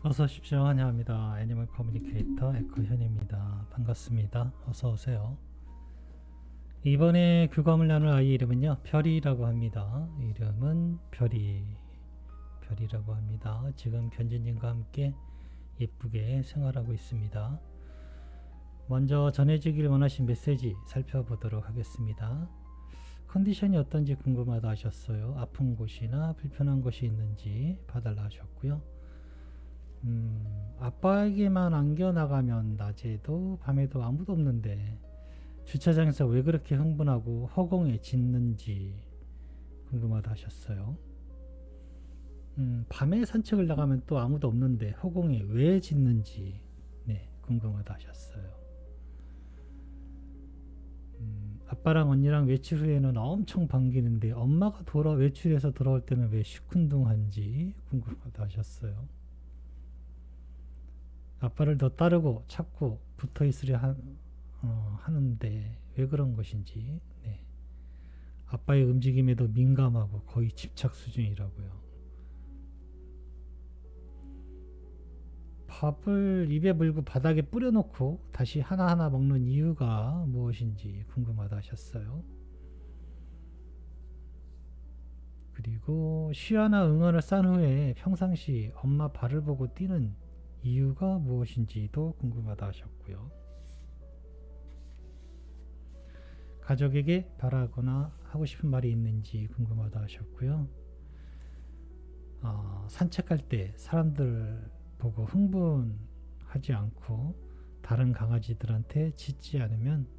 어서 오십시오. 환영합니다. 애니멀 커뮤니케이터 에코현입니다. 반갑습니다. 어서 오세요. 이번에 교감을 나눌 아이 이름은요, 별이라고 합니다. 이름은 별이라고 합니다. 지금 견진님과 함께 예쁘게 생활하고 있습니다. 먼저 전해주길 원하신 메시지 살펴보도록 하겠습니다. 컨디션이 어떤지 궁금하다 하셨어요. 아픈 곳이나 불편한 곳이 있는지 봐달라 하셨고요. 아빠에게만 안겨나가면 낮에도 밤에도 아무도 없는데 주차장에서 왜 그렇게 흥분하고 허공에 짖는지 궁금하다 하셨어요. 밤에 산책을 나가면 또 아무도 없는데 허공에 왜 짖는지 궁금하다 하셨어요. 아빠랑 언니랑 외출 후에는 엄청 반기는데 엄마가 외출해서 돌아올 때는 왜 시큰둥한지 궁금하다 하셨어요. 아빠를 더 따르고 찾고 붙어 있으려 하는데 왜 그런 것인지. 아빠의 움직임에도 민감하고 거의 집착 수준이라고요. 밥을 입에 물고 바닥에 뿌려놓고 다시 하나하나 먹는 이유가 무엇인지 궁금하다 하셨어요. 그리고 쉬하나 응원을 싼 후에 평상시 엄마 발을 보고 뛰는 이유가 무엇인지도 궁금하다 하셨고요. 가족에게 바라거나 하고 싶은 말이 있는지 궁금하다 하셨고요. 산책할 때 사람들 보고 흥분하지 않고 다른 강아지들한테 짖지 않으면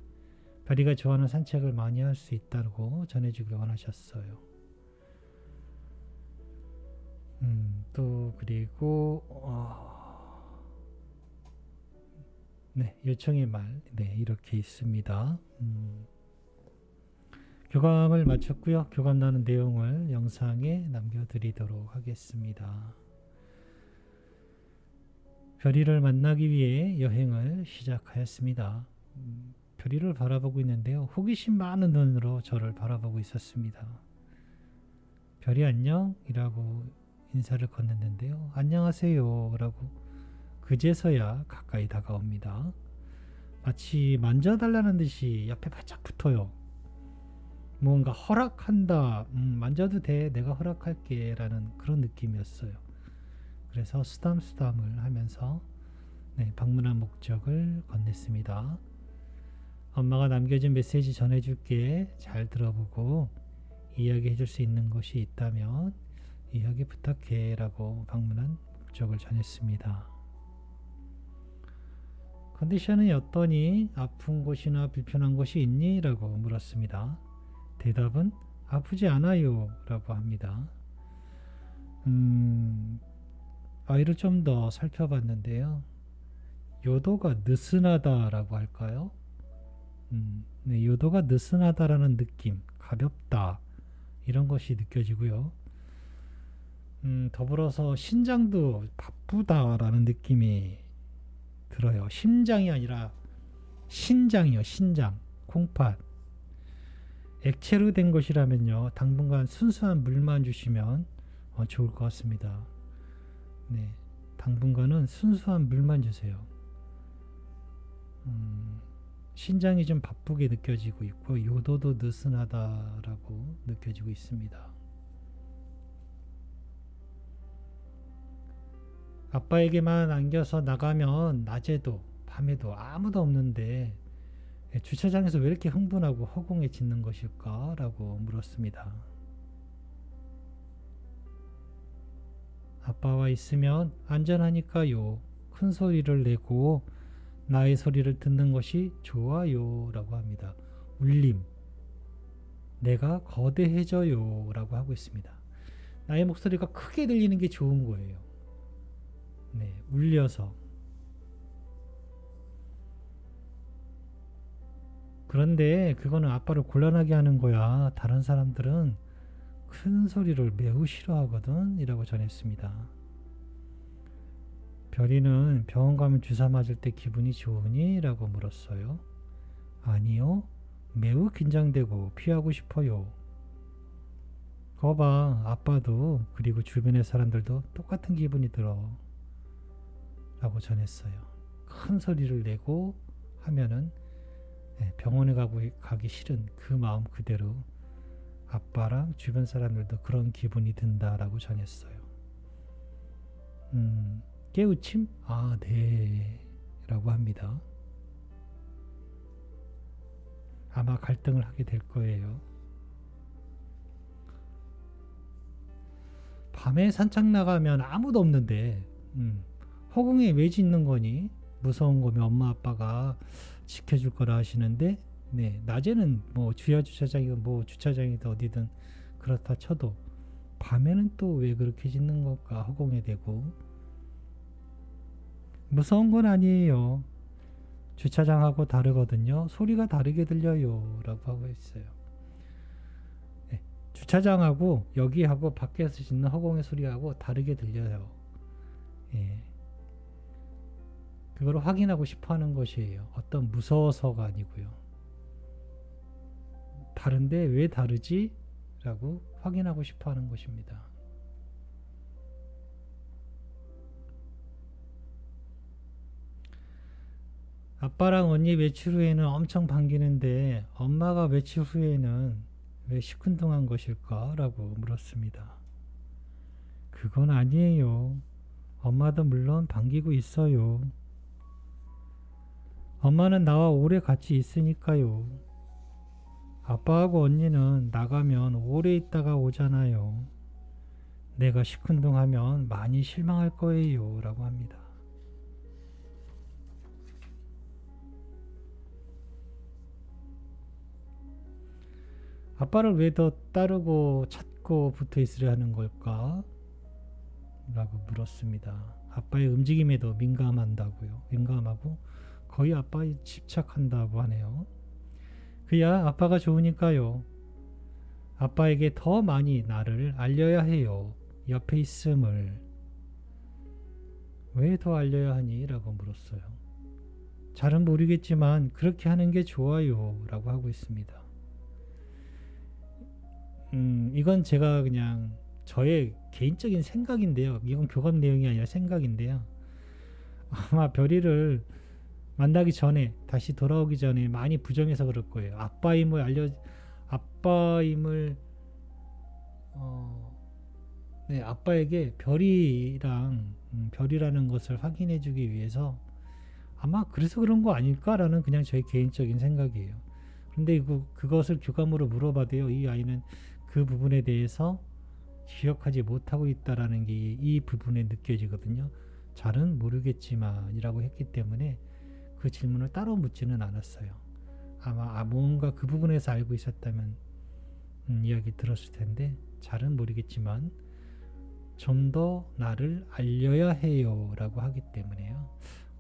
별이가 좋아하는 산책을 많이 할 수 있다고 전해주길 원하셨어요. 또 그리고 요청의 말 이렇게 있습니다. 교감을 마쳤고요. 교감 나눈 내용을 영상에 남겨드리도록 하겠습니다. 별이를 만나기 위해 여행을 시작하였습니다. 별이를 바라보고 있는데요. 호기심 많은 눈으로 저를 바라보고 있었습니다. 별이 안녕? 이라고 인사를 건넸는데요. 안녕하세요 라고 그제서야 가까이 다가옵니다. 마치 만져달라는 듯이 옆에 바짝 붙어요. 뭔가 허락한다. 만져도 돼. 내가 허락할게. 라는 그런 느낌이었어요. 그래서 수담수담을 하면서 방문한 목적을 건넸습니다. 엄마가 남겨준 메시지 전해줄게. 잘 들어보고 이야기해줄 수 있는 것이 있다면 이야기 부탁해. 라고 방문한 목적을 전했습니다. 컨디션은 어떠니? 아픈 곳이나 불편한 곳이 있니? 라고 물었습니다. 대답은 아프지 않아요 라고 합니다. 아이를 좀 더 살펴봤는데요. 요도가 느슨하다라고 할까요? 요도가 느슨하다라는 느낌, 가볍다 이런 것이 느껴지고요. 더불어서 신장도 바쁘다라는 느낌이 들어요. 심장이 아니라 신장이요. 신장, 콩팥. 액체로 된 것이라면요. 당분간 순수한 물만 주시면 좋을 것 같습니다. 당분간은 순수한 물만 주세요. 신장이 좀 바쁘게 느껴지고 있고 요도도 느슨하다라고 느껴지고 있습니다. 아빠에게만 안겨서 나가면 낮에도 밤에도 아무도 없는데 주차장에서 왜 이렇게 흥분하고 허공에 짖는 것일까? 라고 물었습니다. 아빠와 있으면 안전하니까요. 큰 소리를 내고 나의 소리를 듣는 것이 좋아요. 라고 합니다. 울림. 내가 거대해져요. 라고 하고 있습니다. 나의 목소리가 크게 들리는 게 좋은 거예요. 울려서. 그런데 그거는 아빠를 곤란하게 하는 거야. 다른 사람들은 큰 소리를 매우 싫어하거든. 이라고 전했습니다. 별이는 병원 가면 주사 맞을 때 기분이 좋으니? 라고 물었어요. 아니요. 매우 긴장되고 피하고 싶어요. 거봐, 아빠도 그리고 주변의 사람들도 똑같은 기분이 들어. 라고 전했어요. 큰 소리를 내고 하면은 병원에 가기 싫은 그 마음 그대로 아빠랑 주변 사람들도 그런 기분이 든다라고 전했어요. 깨우침? 아, 네. 라고 합니다. 아마 갈등을 하게 될 거예요. 밤에 산책 나가면 아무도 없는데 허공에 왜 짖는 거니? 무서운 거면 엄마 아빠가 지켜줄 거라 하시는데, 네, 낮에는 뭐 주야 주차장이든 뭐 주차장이든 어디든 그렇다 쳐도 밤에는 또 왜 그렇게 짖는 걸까? 허공에 대고. 무서운 건 아니에요. 주차장하고 다르거든요. 소리가 다르게 들려요. 라고 하고 있어요. 네, 주차장하고 여기하고 밖에서 짖는 허공의 소리하고 다르게 들려요. 예. 그걸 확인하고 싶어 하는 것이에요. 어떤 무서워서가 아니고요. 다른데 왜 다르지? 라고 확인하고 싶어 하는 것입니다. 아빠랑 언니 외출 후에는 엄청 반기는데 엄마가 외출 후에는 왜 시큰둥한 것일까? 라고 물었습니다. 그건 아니에요. 엄마도 물론 반기고 있어요. 엄마는 나와 오래 같이 있으니까요. 아빠하고 언니는 나가면 오래 있다가 오잖아요. 내가 시큰둥하면 많이 실망할 거예요. 라고 합니다. 아빠를 왜 더 따르고 찾고 붙어 있으려 하는 걸까? 라고 물었습니다. 아빠의 움직임에도 민감하고 거의 아빠에 집착한다고 하네요. 그야 아빠가 좋으니까요. 아빠에게 더 많이 나를 알려야 해요. 옆에 있음을. 왜 더 알려야 하니? 라고 물었어요. 잘은 모르겠지만 그렇게 하는 게 좋아요. 라고 하고 있습니다. 이건 제가 그냥 저의 개인적인 생각인데요. 이건 교감 내용이 아니라 생각인데요. 아마 별이를 만나기 전에, 다시 돌아오기 전에 많이 부정해서 그럴 거예요. 아빠임을 네, 아빠에게 별이라는 것을 확인해 주기 위해서 아마 그래서 그런 거 아닐까라는 그냥 저의 개인적인 생각이에요. 그런데 그것을 교감으로 물어봐도요, 이 아이는 그 부분에 대해서 기억하지 못하고 있다라는 게 이 부분에 느껴지거든요. 잘은 모르겠지만이라고 했기 때문에 그 질문을 따로 묻지는 않았어요. 아마 뭔가 그 부분에서 알고 있었다면 이야기 들었을 텐데, 잘은 모르겠지만 좀 더 나를 알려야 해요 라고 하기 때문에요.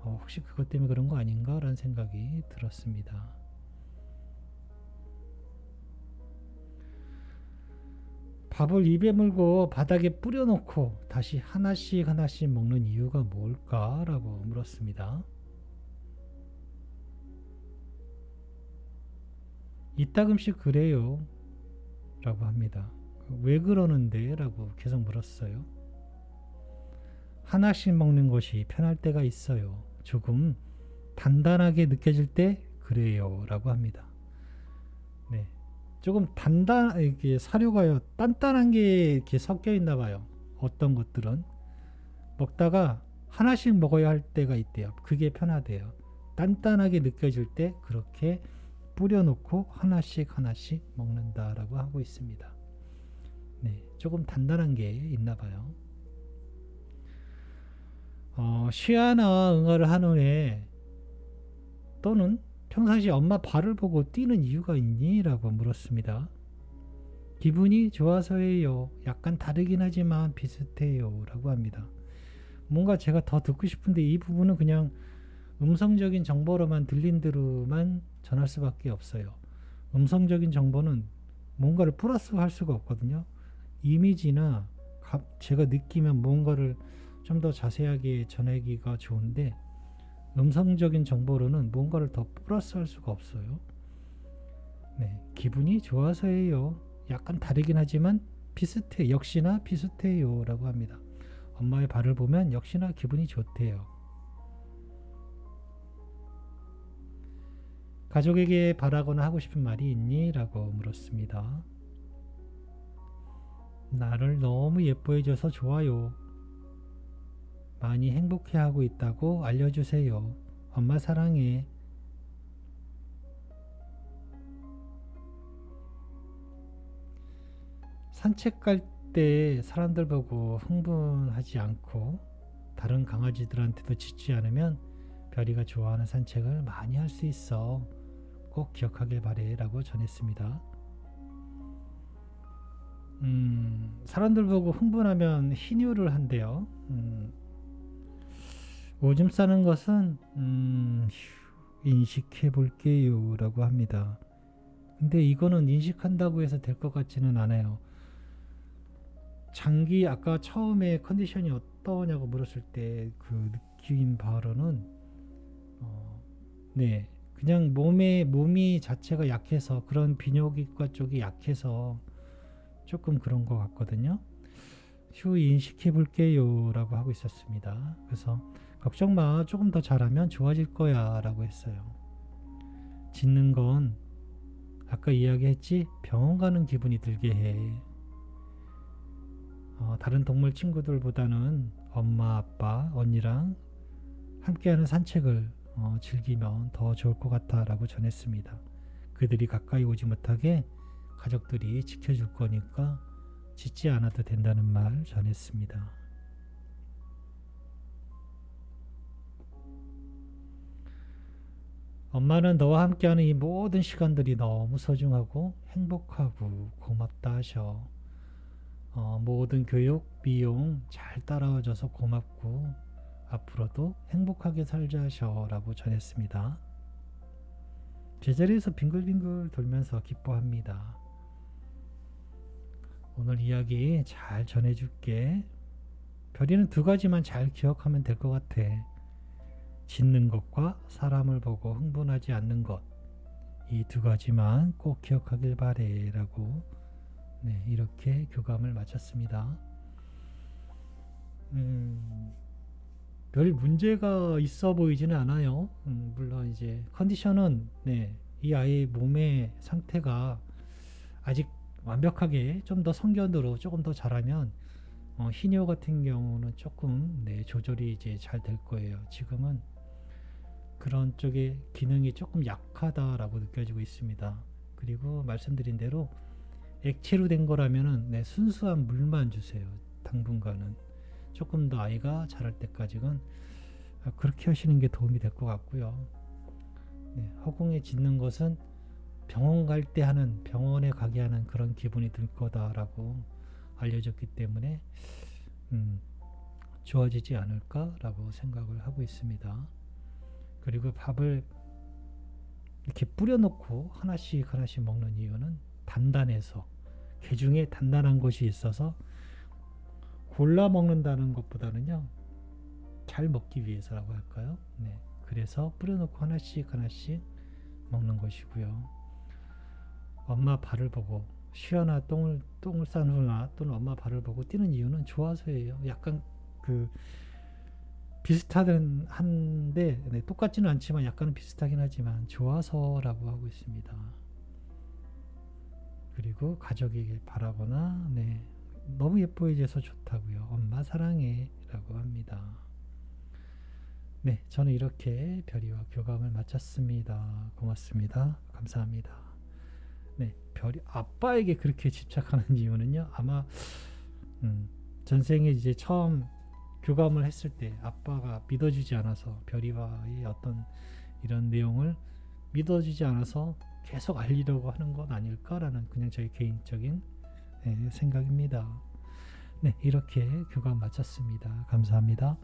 혹시 그것 때문에 그런 거 아닌가 라는 생각이 들었습니다. 밥을 입에 물고 바닥에 뿌려놓고 다시 하나씩 먹는 이유가 뭘까? 라고 물었습니다. 이따금씩 그래요. 라고 합니다. 왜 그러는데? 라고 계속 물었어요. 하나씩 먹는 것이 편할 때가 있어요. 조금 단단하게 느껴질 때 그래요. 라고 합니다. 네. 조금 이게 사료가요, 단단한 게 이렇게 섞여 있나 봐요. 어떤 것들은 먹다가 하나씩 먹어야 할 때가 있대요. 그게 편하대요. 단단하게 느껴질 때 그렇게 뿌려놓고 하나씩 먹는다라고 하고 있습니다. 네, 조금 단단한 게 있나 봐요. 쉬하나 응아를 한 후에 또는 평상시 엄마 발을 보고 뛰는 이유가 있니? 라고 물었습니다. 기분이 좋아서예요. 약간 다르긴 하지만 비슷해요. 라고 합니다. 뭔가 제가 더 듣고 싶은데 이 부분은 그냥 음성적인 정보로만 들린 대로만 전할 수밖에 없어요. 음성적인 정보는 뭔가를 플러스 할 수가 없거든요. 이미지나 제가 느끼면 뭔가를 좀 더 자세하게 전하기가 좋은데, 음성적인 정보로는 뭔가를 더 플러스 할 수가 없어요. 네, 기분이 좋아서예요. 약간 다르긴 하지만 역시나 비슷해요 라고 합니다. 엄마의 발을 보면 역시나 기분이 좋대요. 가족에게 바라거나 하고 싶은 말이 있니? 라고 물었습니다. 나를 너무 예뻐해줘서 좋아요. 많이 행복해하고 있다고 알려주세요. 엄마 사랑해. 산책 갈 때 사람들 보고 흥분하지 않고 다른 강아지들한테도 짖지 않으면 별이가 좋아하는 산책을 많이 할 수 있어. 꼭 기억하길 바래 라고 전했습니다. 사람들 보고 흥분하면 희뇨를 한대요. 오줌 싸는 것은 인식해 볼게요 라고 합니다. 근데 이거는 인식한다고 해서 될 것 같지는 않아요. 장기 아까 처음에 컨디션이 어떠냐고 물었을 때 그 느낀 바로는 네 그냥 몸이 자체가 약해서 그런 비뇨기과 쪽이 약해서 조금 그런 것 같거든요. 휴 인식해 볼게요 라고 하고 있었습니다. 그래서 걱정 마, 조금 더 잘하면 좋아질 거야 라고 했어요. 짖는 건 아까 이야기했지, 병원 가는 기분이 들게 해. 다른 동물 친구들보다는 엄마, 아빠, 언니랑 함께하는 산책을 즐기면 더 좋을 것 같아 라고 전했습니다. 그들이 가까이 오지 못하게 가족들이 지켜줄 거니까 짖지 않아도 된다는 말 전했습니다. 엄마는 너와 함께하는 이 모든 시간들이 너무 소중하고 행복하고 고맙다 하셔. 모든 교육, 미용 잘 따라와줘서 고맙고 앞으로도 행복하게 살자 하셔 라고 전했습니다. 제자리에서 빙글빙글 돌면서 기뻐합니다. 오늘 이야기 잘 전해줄게. 별이는 2가지만 잘 기억하면 될 것 같아. 짖는 것과 사람을 보고 흥분하지 않는 것. 이 2가지만 꼭 기억하길 바래 라고 이렇게 교감을 마쳤습니다. 별 문제가 있어 보이지는 않아요. 물론 이제 컨디션은 이 아이의 몸의 상태가 아직 완벽하게 좀 더 성견으로 조금 더 잘하면 희뇨 같은 경우는 조금 조절이 이제 잘 될 거예요. 지금은 그런 쪽의 기능이 조금 약하다라고 느껴지고 있습니다. 그리고 말씀드린 대로 액체로 된 거라면은 순수한 물만 주세요. 당분간은 조금 더 아이가 자랄 때까지는 그렇게 하시는 게 도움이 될 것 같고요. 허공에 짖는 것은 병원 갈 때 하는, 병원에 가게 하는 그런 기분이 들 거다라고 알려졌기 때문에 좋아지지 않을까라고 생각을 하고 있습니다. 그리고 밥을 이렇게 뿌려놓고 하나씩 먹는 이유는 단단해서, 개중에 단단한 것이 있어서 골라 먹는다는 것보다는요, 잘 먹기 위해서라고 할까요? 그래서 뿌려놓고 하나씩 먹는 것이고요. 엄마 발을 보고 쉬거나 똥을 싼 후나 또는 엄마 발을 보고 뛰는 이유는 좋아서예요. 약간 그 비슷한 한데 똑같지는 않지만 약간은 비슷하긴 하지만 좋아서라고 하고 있습니다. 그리고 가족에게 바라거나 너무 예뻐해줘서 좋다고요. 엄마 사랑해 라고 합니다. 저는 이렇게 별이와 교감을 마쳤습니다. 고맙습니다. 감사합니다. 별이 아빠에게 그렇게 집착하는 이유는요, 아마 전생에 이제 처음 교감을 했을 때 아빠가 믿어주지 않아서, 별이와의 어떤 이런 내용을 믿어주지 않아서 계속 알리려고 하는 건 아닐까라는 그냥 저희 개인적인 생각입니다. 이렇게 교감 마쳤습니다. 감사합니다.